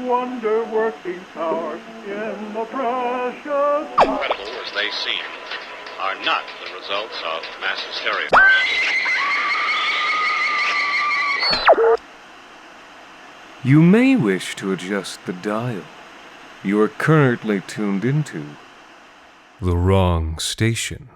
wonder-working power in the precious... Incredible as they seem, are not the results of mass hysteria. You may wish to adjust the dial. You are currently tuned into the wrong station.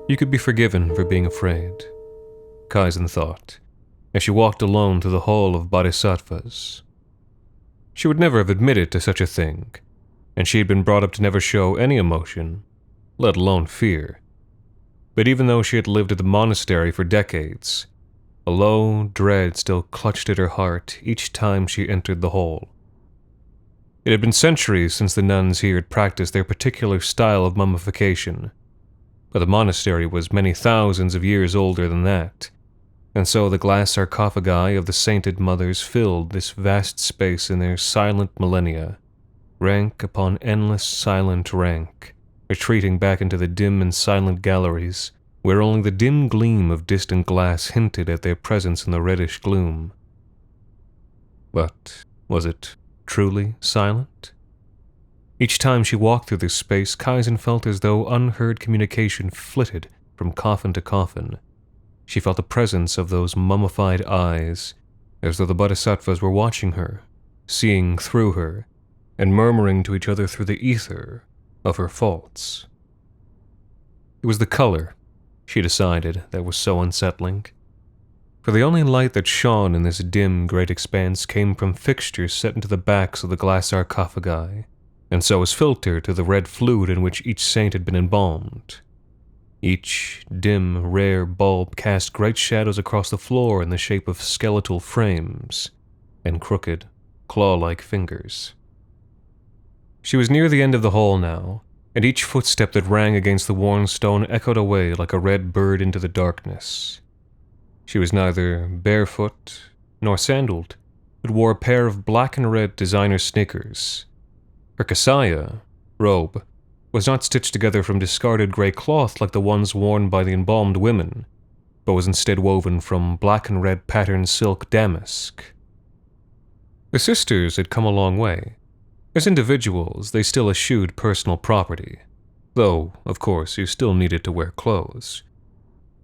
You could be forgiven for being afraid, Kaisen thought, as she walked alone to the Hall of Bodhisattvas. She would never have admitted to such a thing, and she had been brought up to never show any emotion, let alone fear. But even though she had lived at the monastery for decades, a low dread still clutched at her heart each time she entered the hall. It had been centuries since the nuns here had practiced their particular style of mummification, but the monastery was many thousands of years older than that, and so the glass sarcophagi of the sainted mothers filled this vast space in their silent millennia, rank upon endless silent rank, retreating back into the dim and silent galleries, where only the dim gleam of distant glass hinted at their presence in the reddish gloom. But was it truly silent? Each time she walked through this space, Kaisen felt as though unheard communication flitted from coffin to coffin. She felt the presence of those mummified eyes, as though the Bodhisattvas were watching her, seeing through her, and murmuring to each other through the ether of her faults. It was the color, she decided, that was so unsettling. For the only light that shone in this dim, great expanse came from fixtures set into the backs of the glass sarcophagi, and so was filtered to the red fluid in which each saint had been embalmed. Each dim, rare bulb cast great shadows across the floor in the shape of skeletal frames and crooked, claw-like fingers. She was near the end of the hall now, and each footstep that rang against the worn stone echoed away like a red bird into the darkness. She was neither barefoot nor sandaled, but wore a pair of black and red designer sneakers. Her kasaya, robe, was not stitched together from discarded gray cloth like the ones worn by the embalmed women, but was instead woven from black and red patterned silk damask. The sisters had come a long way. As individuals, they still eschewed personal property, though, of course, you still needed to wear clothes.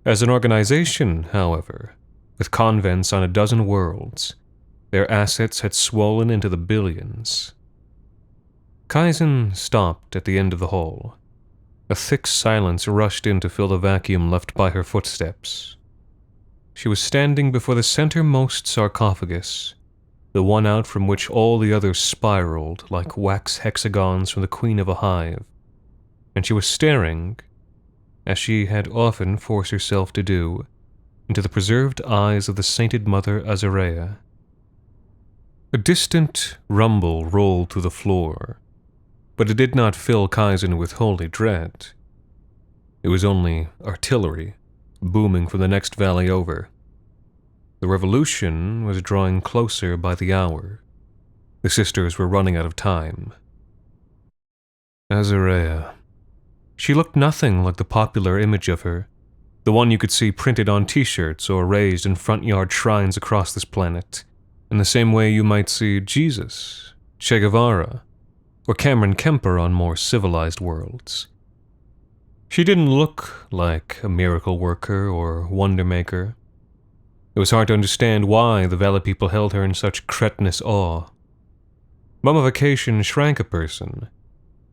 As an organization, however, with convents on a dozen worlds, their assets had swollen into the billions. Kaisen stopped at the end of the hall. A thick silence rushed in to fill the vacuum left by her footsteps. She was standing before the centermost sarcophagus, the one out from which all the others spiraled like wax hexagons from the queen of a hive, and she was staring, as she had often forced herself to do, into the preserved eyes of the sainted mother Azarea. A distant rumble rolled through the floor, but it did not fill Kaisen with holy dread. It was only artillery, booming from the next valley over. The revolution was drawing closer by the hour. The sisters were running out of time. Azarea. She looked nothing like the popular image of her, the one you could see printed on t-shirts or raised in front-yard shrines across this planet, in the same way you might see Jesus, Che Guevara, or Cameron Kemper on more civilized worlds. She didn't look like a miracle worker or wonder maker. It was hard to understand why the Valley people held her in such cretinous awe. Mummification shrank a person,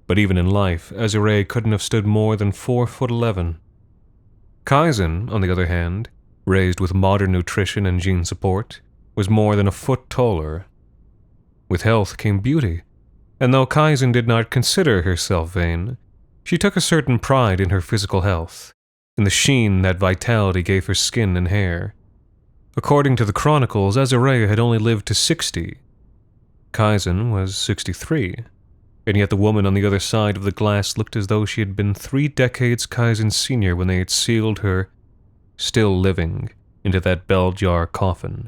but even in life, Azarea couldn't have stood more than 4'11". Kaisen, on the other hand, raised with modern nutrition and gene support, was more than a foot taller. With health came beauty, and though Kaisen did not consider herself vain, She took a certain pride in her physical health, in the sheen that vitality gave her skin and hair. According to the chronicles, Azariah had only lived to 60. Kaisen was 63, and yet the woman on the other side of the glass looked as though she had been 3 decades Kaisen's senior when they had sealed her, still living, into that bell-jar coffin.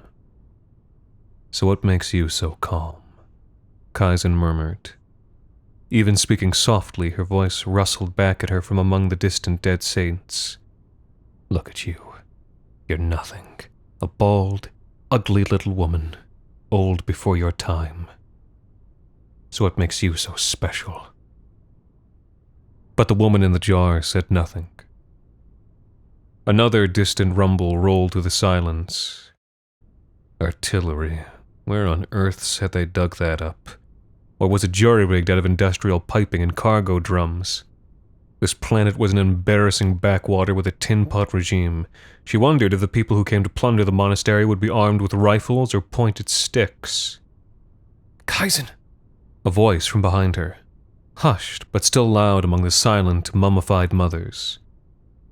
"So what makes you so calm?" Kaisen murmured. Even speaking softly, her voice rustled back at her from among the distant dead saints. "Look at you. You're nothing. A bald, ugly little woman, old before your time. So what makes you so special?" But the woman in the jar said nothing. Another distant rumble rolled through the silence. Artillery. Where on earths had they dug that up? Or was it jury-rigged out of industrial piping and cargo drums? This planet was an embarrassing backwater with a tin-pot regime. She wondered if the people who came to plunder the monastery would be armed with rifles or pointed sticks. "Kaisen!" A voice from behind her, hushed but still loud among the silent, mummified mothers.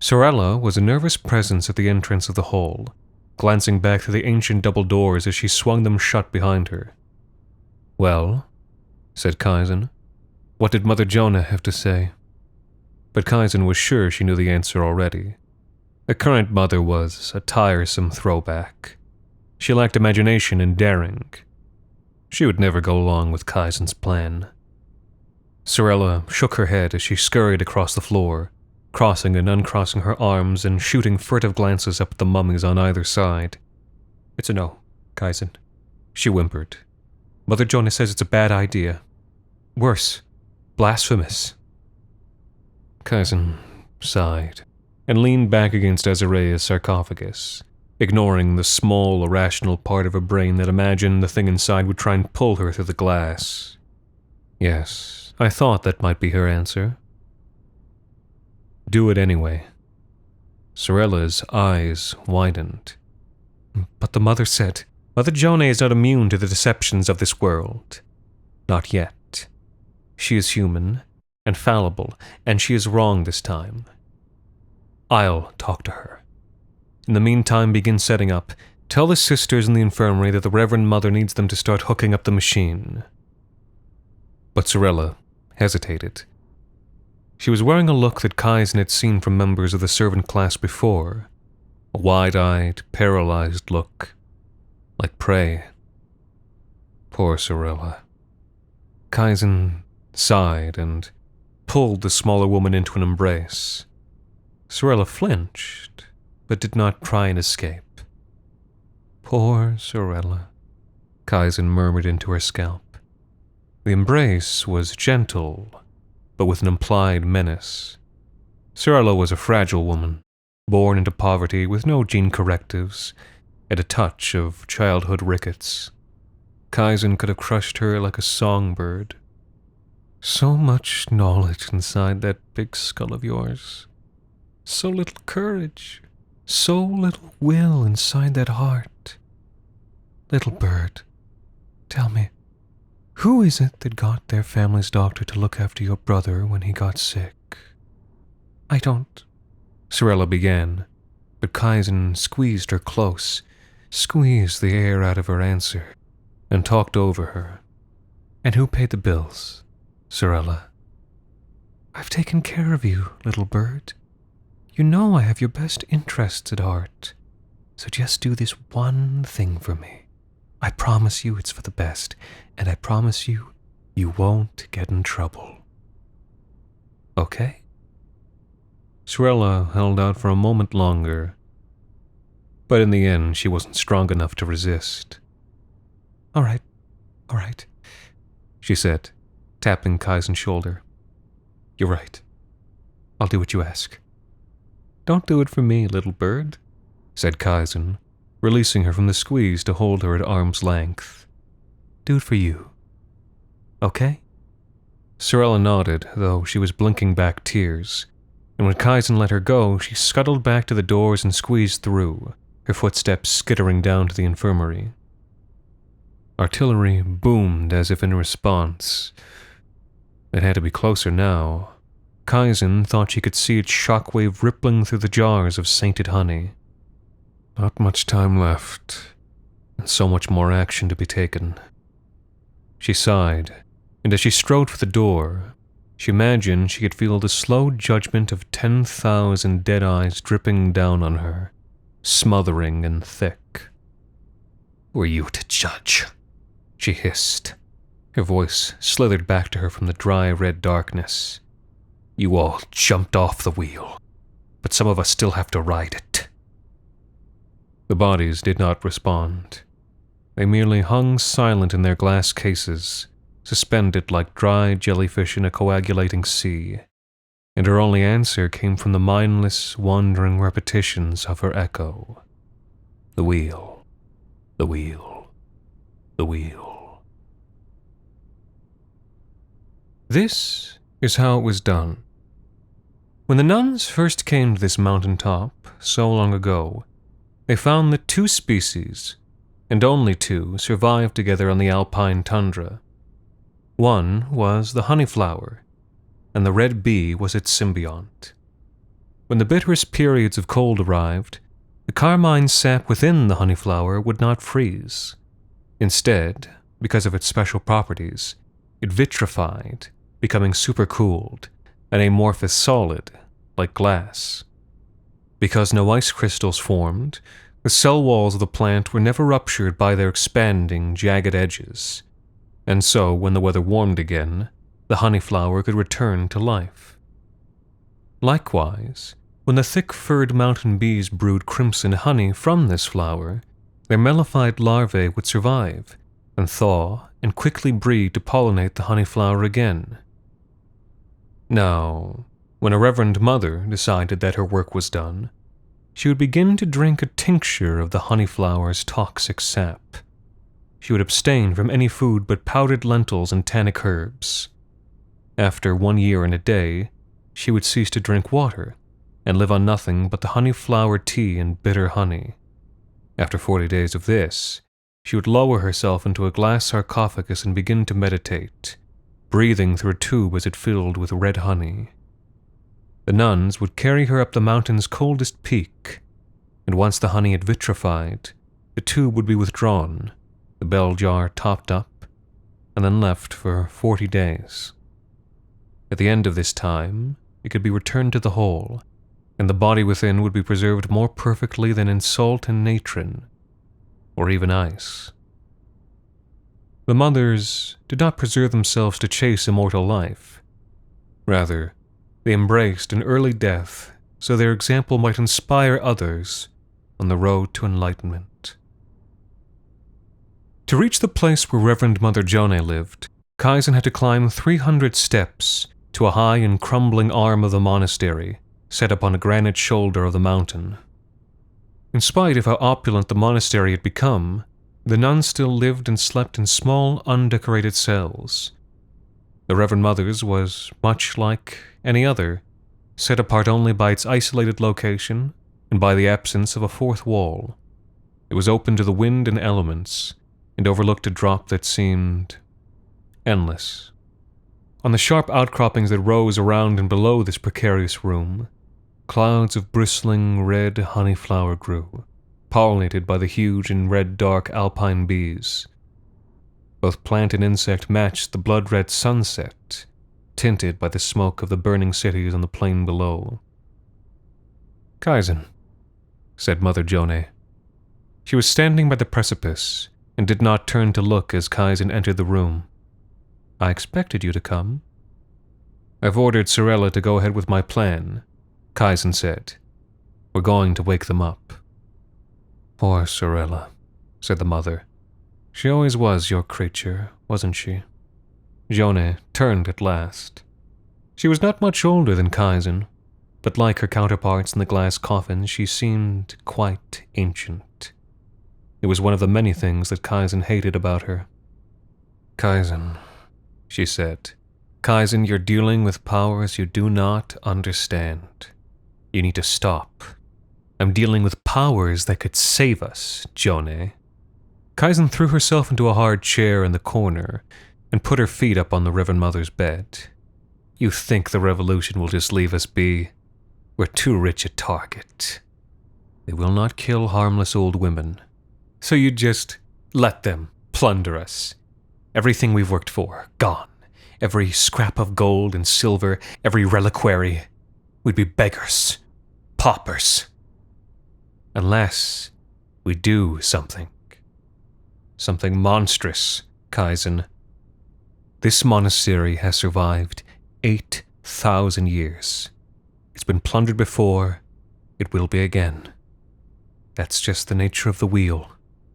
Sorella was a nervous presence at the entrance of the hall, glancing back through the ancient double doors as she swung them shut behind her. "Well?" said Kaisen. "What did Mother Jonah have to say?" But Kaisen was sure she knew the answer already. The current mother was a tiresome throwback. She lacked imagination and daring. She would never go along with Kaisen's plan. Sorella shook her head as she scurried across the floor, crossing and uncrossing her arms and shooting furtive glances up at the mummies on either side. "It's a no, Kaisen," she whimpered. "Mother Jonah says it's a bad idea. Worse, blasphemous." Kaisen sighed and leaned back against Azariah's sarcophagus, ignoring the small, irrational part of her brain that imagined the thing inside would try and pull her through the glass. "Yes, I thought that might be her answer." "Do it anyway." Sorella's eyes widened. "But the mother said, Mother Jonah is not immune to the deceptions of this world. Not yet. She is human and fallible, and she is wrong this time. I'll talk to her. In the meantime, begin setting up. Tell the sisters in the infirmary that the Reverend Mother needs them to start hooking up the machine." But Sorella hesitated. She was wearing a look that Kaisen had seen from members of the servant class before, a wide-eyed, paralyzed look, like prey. Poor Sorella. Kaisen sighed and pulled the smaller woman into an embrace. Sorella flinched, but did not try and escape. "Poor Sorella," Kaisen murmured into her scalp. The embrace was gentle, but with an implied menace. Sorella was a fragile woman, born into poverty with no gene correctives, and a touch of childhood rickets. Kaisen could have crushed her like a songbird. "So much knowledge inside that big skull of yours. So little courage. So little will inside that heart. Little bird, tell me, who is it that got their family's doctor to look after your brother when he got sick?" "I don't," Sorella began, but Kaisen squeezed her close, squeezed the air out of her answer, and talked over her. "And who paid the bills, Sorella?" "I've taken care of you, little bird. You know I have your best interests at heart. So just do this one thing for me. I promise you it's for the best, and I promise you you won't get in trouble. Okay?" Sorella held out for a moment longer, but in the end she wasn't strong enough to resist. All right, she said, tapping Kaisen's shoulder. "You're right. I'll do what you ask." "Don't do it for me, little bird," said Kaisen, releasing her from the squeeze to hold her at arm's length. "Do it for you. Okay?" Sorella nodded, though she was blinking back tears, and when Kaisen let her go, she scuttled back to the doors and squeezed through, her footsteps skittering down to the infirmary. Artillery boomed as if in response. It had to be closer now, Kaisen thought she could see its shockwave rippling through the jars of sainted honey. Not much time left, and so much more action to be taken. She sighed, and as she strode for the door, she imagined she could feel the slow judgment of 10,000 dead eyes dripping down on her, smothering and thick. "Who are you to judge?" she hissed. Her voice slithered back to her from the dry red darkness. "You all jumped off the wheel, but some of us still have to ride it." The bodies did not respond. They merely hung silent in their glass cases, suspended like dry jellyfish in a coagulating sea, and her only answer came from the mindless, wandering repetitions of her echo. The wheel, the wheel, the wheel. This is how it was done. When the nuns first came to this mountain top, so long ago, they found that 2 species, and only 2, survived together on the alpine tundra. One was the honeyflower, and the red bee was its symbiont. When the bitterest periods of cold arrived, the carmine sap within the honeyflower would not freeze. Instead, because of its special properties, it vitrified, becoming supercooled, an amorphous solid, like glass. Because no ice crystals formed, the cell walls of the plant were never ruptured by their expanding, jagged edges, and so when the weather warmed again, the honeyflower could return to life. Likewise, when the thick-furred mountain bees brewed crimson honey from this flower, their mellified larvae would survive, and thaw, and quickly breed to pollinate the honeyflower again. Now, when a reverend mother decided that her work was done, she would begin to drink a tincture of the honeyflower's toxic sap. She would abstain from any food but powdered lentils and tannic herbs. After 1 year and a day, she would cease to drink water, and live on nothing but the honeyflower tea and bitter honey. After 40 days of this, she would lower herself into a glass sarcophagus and begin to meditate, breathing through a tube as it filled with red honey. The nuns would carry her up the mountain's coldest peak, and once the honey had vitrified, the tube would be withdrawn, the bell jar topped up, and then left for 40 days. At the end of this time, it could be returned to the hole, and the body within would be preserved more perfectly than in salt and natron, or even ice. The mothers did not preserve themselves to chase immortal life. Rather, they embraced an early death so their example might inspire others on the road to enlightenment. To reach the place where Reverend Mother Jone lived, Kaisen had to climb 300 steps to a high and crumbling arm of the monastery, set up on a granite shoulder of the mountain. In spite of how opulent the monastery had become, the nuns still lived and slept in small, undecorated cells. The Reverend Mother's was much like any other, set apart only by its isolated location and by the absence of a fourth wall. It was open to the wind and elements, and overlooked a drop that seemed endless. On the sharp outcroppings that rose around and below this precarious room, clouds of bristling red honeyflower grew, pollinated by the huge and red-dark alpine bees. Both plant and insect matched the blood-red sunset, tinted by the smoke of the burning cities on the plain below. "Kaisen," said Mother Jone. She was standing by the precipice, and did not turn to look as Kaisen entered the room. "I expected you to come." "I've ordered Sorella to go ahead with my plan," Kaisen said. "We're going to wake them up." "Poor Sorella," said the mother. "She always was your creature, wasn't she?" Jone turned at last. She was not much older than Kaisen, but like her counterparts in the glass coffin, she seemed quite ancient. It was one of the many things that Kaisen hated about her. "Kaisen," she said. "Kaisen, you're dealing with powers you do not understand. You need to stop. I'm dealing with powers that could save us, Jone." Kaisen threw herself into a hard chair in the corner and put her feet up on the Reverend Mother's bed. You think the revolution will just leave us be? We're too rich a target. They will not kill harmless old women. So you just let them plunder us. Everything we've worked for, gone. Every scrap of gold and silver, every reliquary. We'd be beggars, paupers. Unless we do something. Something monstrous, Kaisen. This monastery has survived 8,000 years. It's been plundered before, it will be again. That's just the nature of the wheel,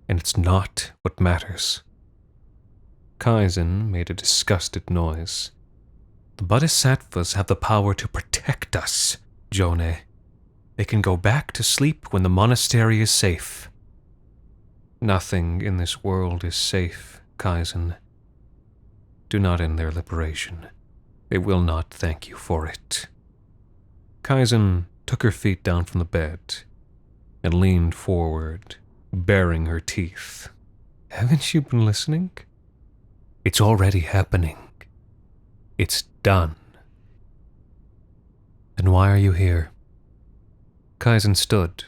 and it's not what matters. Kaisen made a disgusted noise. The Bodhisattvas have the power to protect us, Jone. They can go back to sleep when the monastery is safe. Nothing in this world is safe, Kaisen. Do not end their liberation. They will not thank you for it. Kaisen took her feet down from the bed and leaned forward, baring her teeth. Haven't you been listening? It's already happening. It's done. Then why are you here? Kaisen stood.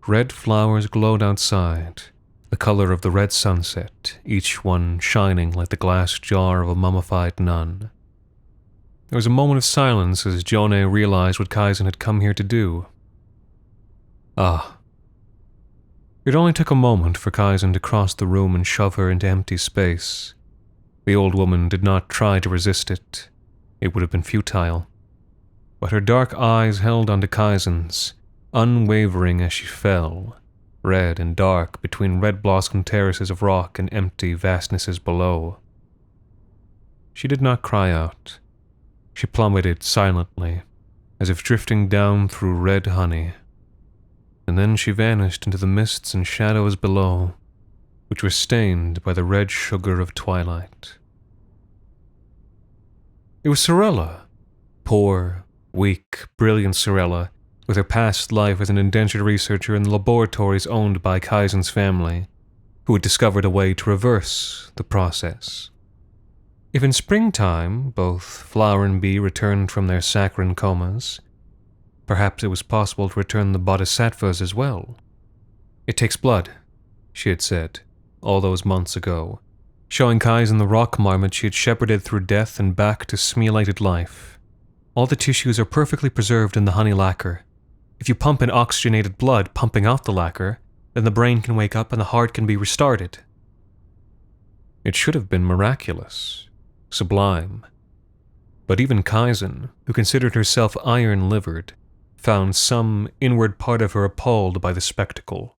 Red flowers glowed outside, the color of the red sunset, each one shining like the glass jar of a mummified nun. There was a moment of silence as Jone realized what Kaisen had come here to do. It only took a moment for Kaisen to cross the room and shove her into empty space. The old woman did not try to resist it. It would have been futile. But her dark eyes held onto Kaisen's, unwavering as she fell, red and dark between red-blossomed terraces of rock and empty vastnesses below. She did not cry out. She plummeted silently, as if drifting down through red honey. And then she vanished into the mists and shadows below, which were stained by the red sugar of twilight. It was Sorella, poor, weak, brilliant Sorella, with her past life as an indentured researcher in the laboratories owned by Kaisen's family, who had discovered a way to reverse the process. If in springtime both flower and bee returned from their saccharine comas, perhaps it was possible to return the Bodhisattvas as well. It takes blood, she had said, all those months ago, showing Kaisen the rock marmot she had shepherded through death and back to simulated life. All the tissues are perfectly preserved in the honey lacquer. If you pump in oxygenated blood pumping out the lacquer, then the brain can wake up and the heart can be restarted. It should have been miraculous, sublime. But even Kaisen, who considered herself iron-livered, found some inward part of her appalled by the spectacle.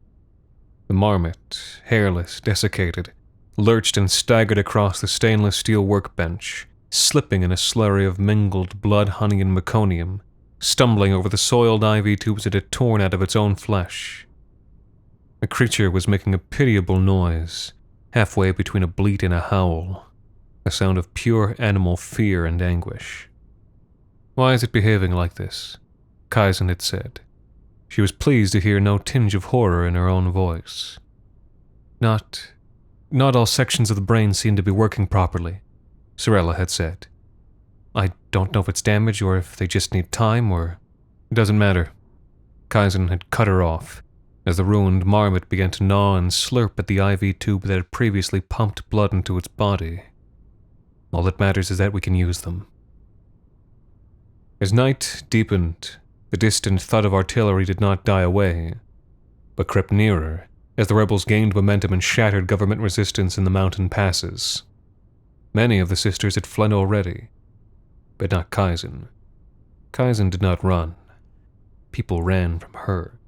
The marmot, hairless, desiccated, lurched and staggered across the stainless steel workbench, slipping in a slurry of mingled blood, honey, and meconium, stumbling over the soiled IV tubes it had torn out of its own flesh. The creature was making a pitiable noise, halfway between a bleat and a howl, a sound of pure animal fear and anguish. Why is it behaving like this? Kaisen had said. She was pleased to hear no tinge of horror in her own voice. Not all sections of the brain seem to be working properly, Sorella had said. I don't know if it's damage or if they just need time or... It doesn't matter. Kaisen had cut her off, as the ruined marmot began to gnaw and slurp at the IV tube that had previously pumped blood into its body. All that matters is that we can use them. As night deepened, the distant thud of artillery did not die away, but crept nearer as the rebels gained momentum and shattered government resistance in the mountain passes. Many of the sisters had fled already, but not Kaisen. Kaisen did not run. People ran from her.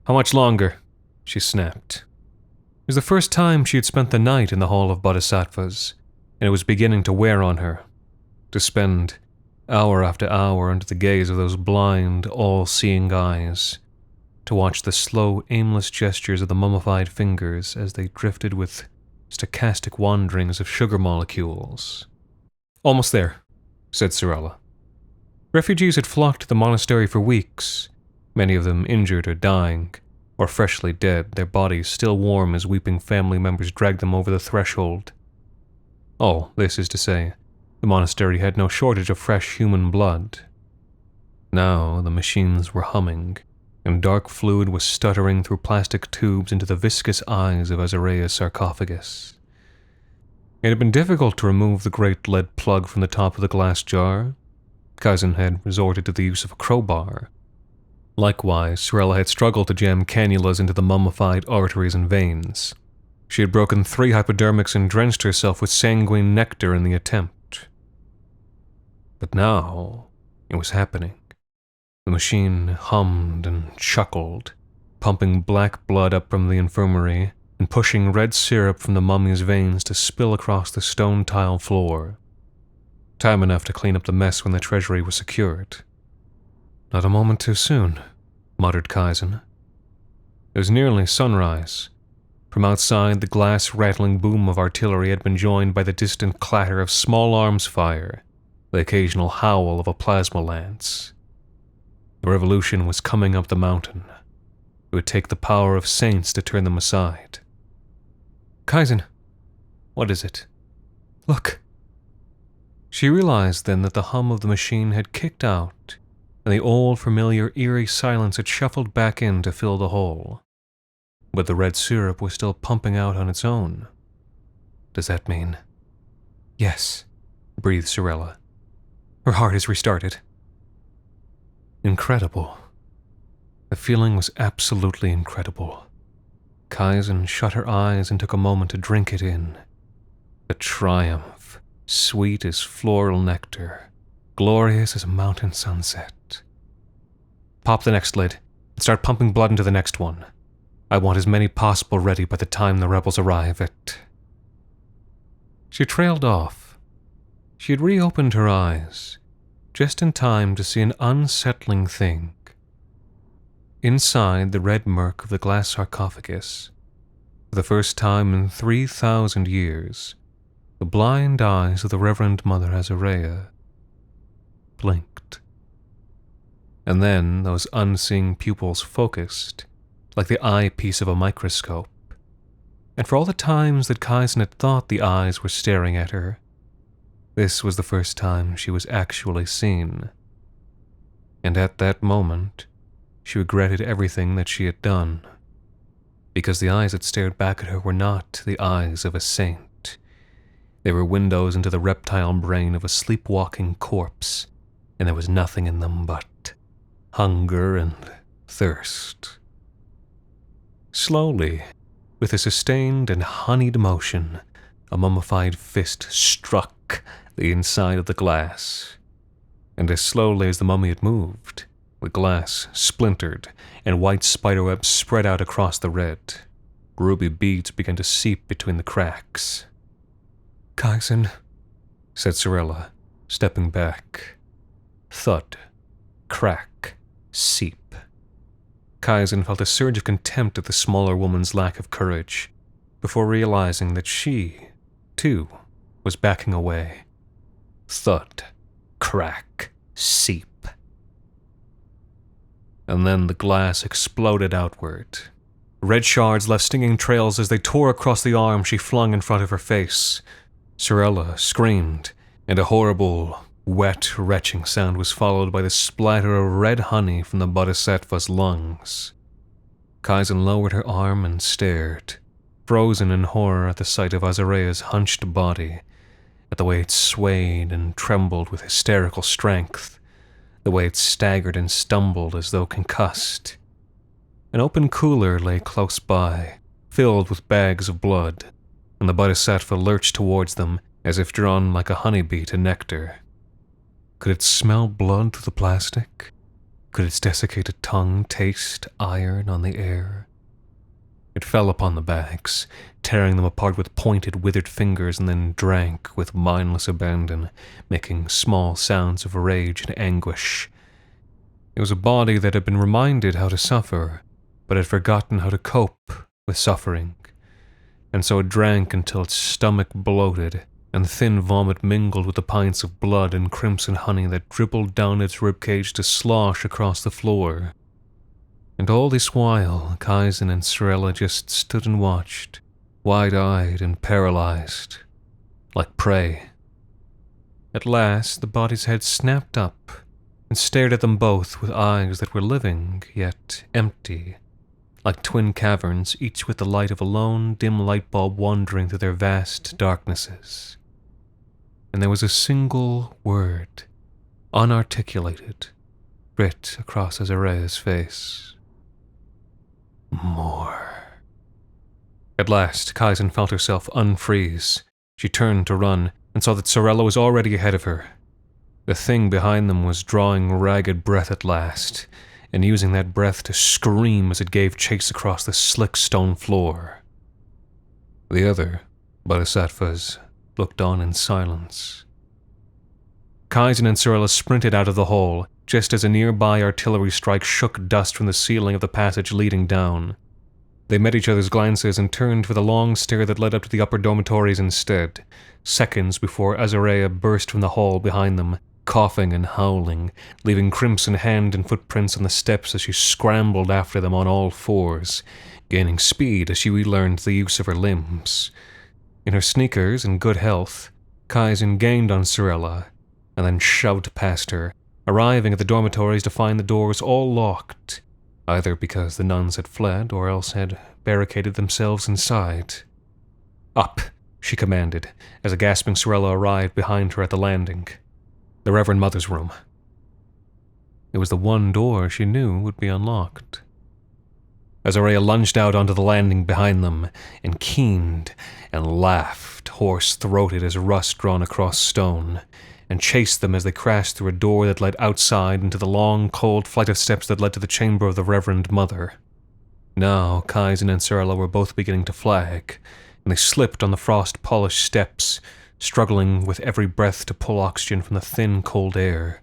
How much longer? She snapped. It was the first time she had spent the night in the Hall of Bodhisattvas, and it was beginning to wear on her, to spend hour after hour under the gaze of those blind, all-seeing eyes, to watch the slow, aimless gestures of the mummified fingers as they drifted with stochastic wanderings of sugar molecules. Almost there, said Sorella. Refugees had flocked to the monastery for weeks, many of them injured or dying, or freshly dead, their bodies still warm as weeping family members dragged them over the threshold. All, this is to say, The monastery had no shortage of fresh human blood. Now the machines were humming, and dark fluid was stuttering through plastic tubes into the viscous eyes of Azarea's sarcophagus. It had been difficult to remove the great lead plug from the top of the glass jar. Kaisen had resorted to the use of a crowbar. Likewise, Sorella had struggled to jam cannulas into the mummified arteries and veins. She had broken 3 hypodermics and drenched herself with sanguine nectar in the attempt. But now, it was happening. The machine hummed and chuckled, pumping black blood up from the infirmary and pushing red syrup from the mummy's veins to spill across the stone tile floor. Time enough to clean up the mess when the treasury was secured. Not a moment too soon, muttered Kaisen. It was nearly sunrise. From outside, the glass-rattling boom of artillery had been joined by the distant clatter of small arms fire, the occasional howl of a plasma lance. The revolution was coming up the mountain. It would take the power of saints to turn them aside. Kaisen, what is it? Look. She realized then that the hum of the machine had kicked out, and the old, familiar, eerie silence had shuffled back in to fill the hole. But the red syrup was still pumping out on its own. Does that mean? Yes, breathed Sorella. Her heart is restarted. Incredible. The feeling was absolutely incredible. Kaisen shut her eyes and took a moment to drink it in. The triumph, sweet as floral nectar, glorious as a mountain sunset. Pop the next lid and start pumping blood into the next one. I want as many possible ready by the time the rebels arrive at... She trailed off. She had reopened her eyes, just in time to see an unsettling thing. Inside the red murk of the glass sarcophagus, for the first time in 3,000 years, the blind eyes of the Reverend Mother Azarea blinked. And then those unseeing pupils focused, like the eyepiece of a microscope. And for all the times that Kaisen had thought the eyes were staring at her, this was the first time she was actually seen. And at that moment, she regretted everything that she had done, because the eyes that stared back at her were not the eyes of a saint. They were windows into the reptile brain of a sleepwalking corpse, and there was nothing in them but hunger and thirst. Slowly, with a sustained and honeyed motion, a mummified fist struck the inside of the glass, and as slowly as the mummy had moved, the glass splintered, and white spiderwebs spread out across the red. Ruby beads began to seep between the cracks. Kaisen, said Sorella, stepping back. Thud, crack, seep. Kaisen felt a surge of contempt at the smaller woman's lack of courage, before realizing that she, too, was backing away. Thud, crack, seep. And then the glass exploded outward. Red shards left stinging trails as they tore across the arm she flung in front of her face. Sorella screamed, and a horrible, wet, retching sound was followed by the splatter of red honey from the Bodhisattva's lungs. Kaisen lowered her arm and stared, frozen in horror at the sight of Azarea's hunched body, at the way it swayed and trembled with hysterical strength, the way it staggered and stumbled as though concussed. An open cooler lay close by, filled with bags of blood, and the Bodhisattva lurched towards them as if drawn like a honeybee to nectar. Could it smell blood through the plastic? Could its desiccated tongue taste iron on the air? It fell upon the bags, tearing them apart with pointed, withered fingers, and then drank with mindless abandon, making small sounds of rage and anguish. It was a body that had been reminded how to suffer, but had forgotten how to cope with suffering, and so it drank until its stomach bloated, and thin vomit mingled with the pints of blood and crimson honey that dribbled down its ribcage to slosh across the floor. And all this while, Kaisen and Sorella just stood and watched, wide-eyed and paralyzed, like prey. At last, the body's head snapped up and stared at them both with eyes that were living, yet empty, like twin caverns, each with the light of a lone, dim light bulb wandering through their vast darknesses. And there was a single word, unarticulated, writ across Azarea's face. More. At last, Kaisen felt herself unfreeze. She turned to run, and saw that Sorella was already ahead of her. The thing behind them was drawing ragged breath at last, and using that breath to scream as it gave chase across the slick stone floor. The other Bodhisattvas looked on in silence. Kaisen and Sorella sprinted out of the hole, just as a nearby artillery strike shook dust from the ceiling of the passage leading down. They met each other's glances and turned for the long stair that led up to the upper dormitories instead, seconds before Azarea burst from the hall behind them, coughing and howling, leaving crimson hand and footprints on the steps as she scrambled after them on all fours, gaining speed as she relearned the use of her limbs. In her sneakers and good health, Kaisen gained on Sorella, and then shoved past her, arriving at the dormitories to find the doors all locked, either because the nuns had fled or else had barricaded themselves inside. Up, she commanded, as a gasping Sorella arrived behind her at the landing. The Reverend Mother's room. It was the one door she knew would be unlocked. Azarea lunged out onto the landing behind them, and keened and laughed, hoarse-throated as rust drawn across stone, and chased them as they crashed through a door that led outside into the long, cold flight of steps that led to the chamber of the Reverend Mother. Now Kaisen and Sorella were both beginning to flag, and they slipped on the frost-polished steps, struggling with every breath to pull oxygen from the thin, cold air.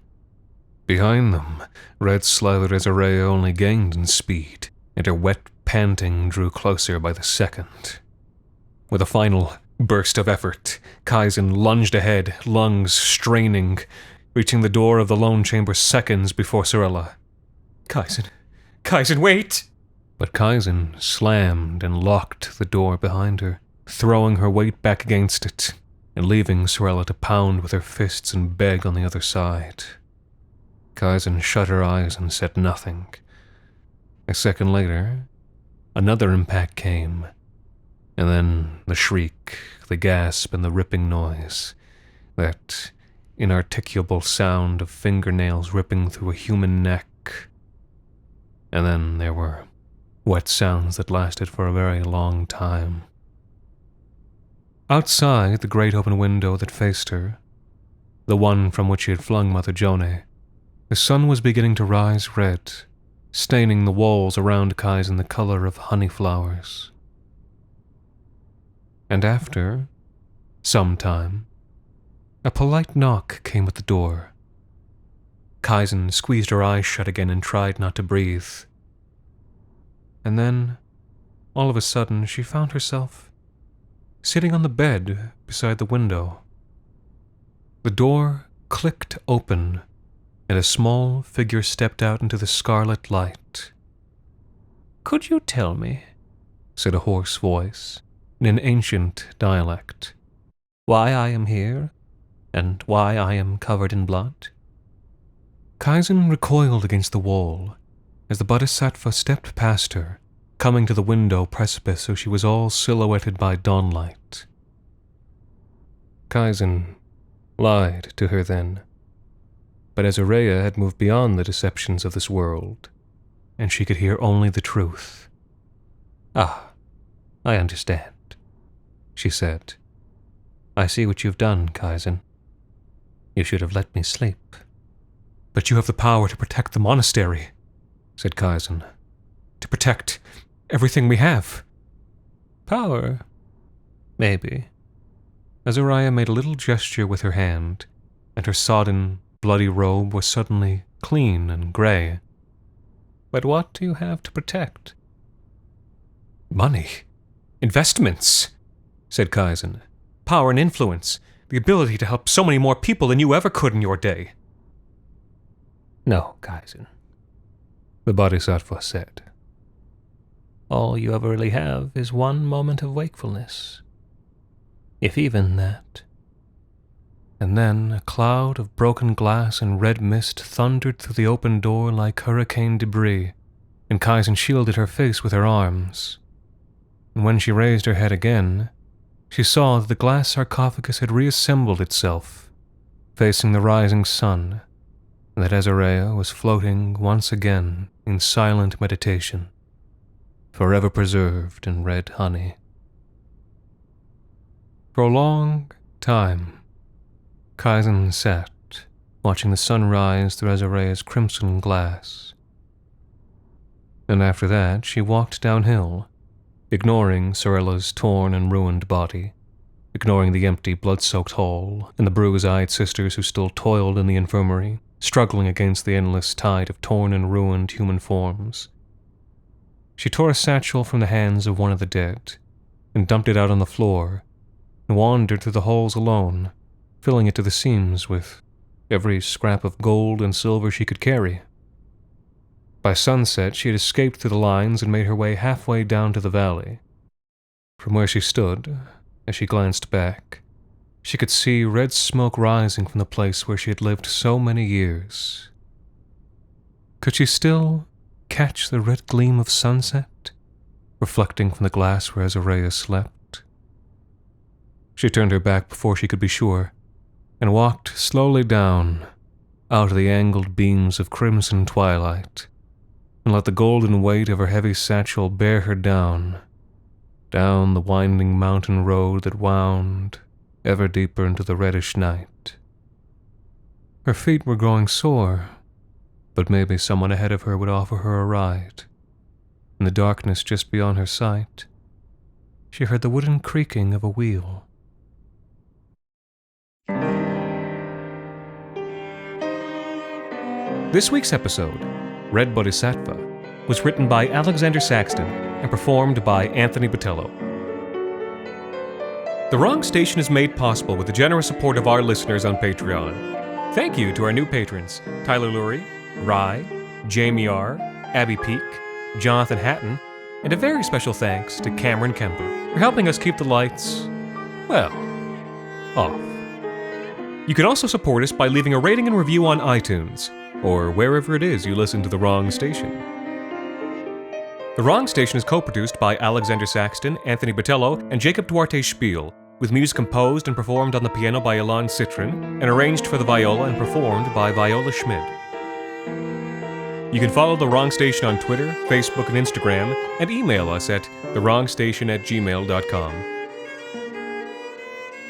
Behind them, red-slathered Azarea only gained in speed, and her wet panting drew closer by the second. With a final burst of effort, Kaisen lunged ahead, lungs straining, reaching the door of the lone chamber seconds before Sorella. Kaisen, wait! But Kaisen slammed and locked the door behind her, throwing her weight back against it, and leaving Sorella to pound with her fists and beg on the other side. Kaisen shut her eyes and said nothing. A second later, another impact came, and then the shriek, the gasp, and the ripping noise, that inarticulable sound of fingernails ripping through a human neck. And then there were wet sounds that lasted for a very long time. Outside the great open window that faced her, the one from which she had flung Mother Jone, the sun was beginning to rise red, staining the walls around Kaisen the color of honey flowers. And after some time, a polite knock came at the door. Kaisen squeezed her eyes shut again and tried not to breathe. And then, all of a sudden, she found herself sitting on the bed beside the window. The door clicked open, and a small figure stepped out into the scarlet light. "Could you tell me," said a hoarse voice, in an ancient dialect, "why I am here, and why I am covered in blood?" Kaisen recoiled against the wall, as the Bodhisattva stepped past her, coming to the window precipice so she was all silhouetted by dawnlight. Kaisen lied to her then, but Azarea had moved beyond the deceptions of this world, and she could hear only the truth. "Ah, I understand," she said. "I see what you've done, Kaisen. You should have let me sleep." "But you have the power to protect the monastery," said Kaisen. "To protect everything we have." "Power? Maybe." Azariah made a little gesture with her hand, and her sodden, bloody robe was suddenly clean and grey. "But what do you have to protect?" "Money. Investments," said Kaisen. "Power and influence. The ability to help so many more people than you ever could in your day." "No, Kaisen," the Bodhisattva said. "All you ever really have is one moment of wakefulness. If even that." And then a cloud of broken glass and red mist thundered through the open door like hurricane debris, and Kaisen shielded her face with her arms. And when she raised her head again, she saw that the glass sarcophagus had reassembled itself, facing the rising sun, and that Azalea was floating once again in silent meditation, forever preserved in red honey. For a long time, Kaisen sat, watching the sun rise through Azalea's crimson glass. And after that, she walked downhill, ignoring Sorella's torn and ruined body, ignoring the empty, blood-soaked hall and the bruised-eyed sisters who still toiled in the infirmary, struggling against the endless tide of torn and ruined human forms. She tore a satchel from the hands of one of the dead and dumped it out on the floor, and wandered through the halls alone, filling it to the seams with every scrap of gold and silver she could carry. By sunset, she had escaped through the lines and made her way halfway down to the valley. From where she stood, as she glanced back, she could see red smoke rising from the place where she had lived so many years. Could she still catch the red gleam of sunset, reflecting from the glass where Azalea slept? She turned her back before she could be sure, and walked slowly down, out of the angled beams of crimson twilight, and let the golden weight of her heavy satchel bear her down the winding mountain road that wound ever deeper into the reddish night. Her feet were growing sore, but maybe someone ahead of her would offer her a ride. In the darkness just beyond her sight, she heard the wooden creaking of a wheel. This week's episode, Red Bodhisattva, was written by Alexander Saxton and performed by Anthony Botello. The Wrong Station is made possible with the generous support of our listeners on Patreon. Thank you to our new patrons, Tyler Lurie, Rye, Jamie R., Abby Peak, Jonathan Hatton, and a very special thanks to Cameron Kemper for helping us keep the lights, well, off. You can also support us by leaving a rating and review on iTunes, or wherever it is you listen to The Wrong Station. The Wrong Station is co-produced by Alexander Saxton, Anthony Botello, and Jacob Duarte Spiel, with music composed and performed on the piano by Ilan Citrin, and arranged for the viola and performed by Viola Schmid. You can follow The Wrong Station on Twitter, Facebook, and Instagram, and email us at thewrongstation@gmail.com.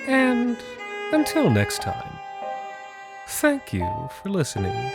And until next time, thank you for listening.